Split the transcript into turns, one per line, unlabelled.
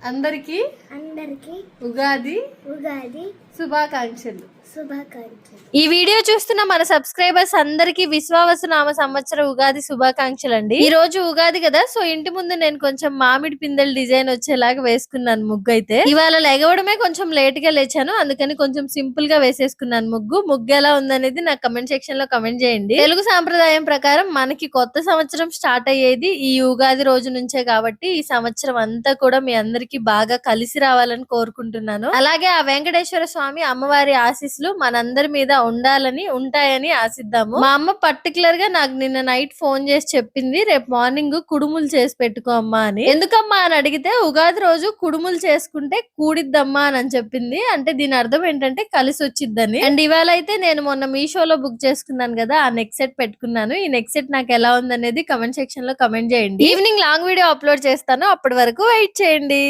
అందరికి
అందరికి
ఉగాది
ఉగాది
శుభాకాంక్షలు.
ఈ
వీడియో చూస్తున్న మన సబ్స్క్రైబర్స్ అందరికి విశ్వావసునామ సంవత్సర ఉగాది శుభాకాంక్షలు అండి. ఈ రోజు ఉగాది కదా, సో ఇంటి ముందు నేను కొంచెం మామిడి పిందెల డిజైన్ వచ్చేలాగా వేసుకున్నాను ముగ్గు. అయితే ఇవాళ లెగవడమే కొంచెం లేట్ గా లేచాను, అందుకని కొంచెం సింపుల్ గా వేసేసుకున్నాను ముగ్గు ఎలా ఉందనేది నాకు కమెంట్ సెక్షన్ లో కమెంట్ చేయండి. తెలుగు సాంప్రదాయం ప్రకారం మనకి కొత్త సంవత్సరం స్టార్ట్ అయ్యేది ఈ ఉగాది రోజు నుంచే కాబట్టి ఈ సంవత్సరం అంతా కూడా మీ అందరికి బాగా కలిసి రావాలని కోరుకుంటున్నాను. అలాగే ఆ వెంకటేశ్వర స్వామి అమ్మవారి ఆశీస్సులు మనందరి మీద ఉండాలని ఉంటాయని ఆశిద్దాము. మా అమ్మ పర్టికులర్ గా నాకు నిన్న నైట్ ఫోన్ చేసి చెప్పింది, రేపు మార్నింగ్ కుడుములు చేసి పెట్టుకో అమ్మా అని. ఎందుకమ్మా అని అడిగితే ఉగాది రోజు కుడుములు చేసుకుంటే కూడిద్దమ్మా అని చెప్పింది. అంటే దీని అర్థం ఏంటంటే కలిసి వచ్చిద్దని. అండ్ ఇవాళ అయితే నేను మొన్న మీషోలో బుక్ చేసుకున్నాను కదా, ఆ నెక్ సెట్ పెట్టుకున్నాను. ఈ నెక్ సెట్ నాకు ఎలా ఉందనేది కమెంట్ సెక్షన్ లో కమెంట్ చేయండి. ఈవినింగ్ లాంగ్ వీడియో అప్లోడ్ చేస్తాను, అప్పటి వరకు వెయిట్ చేయండి.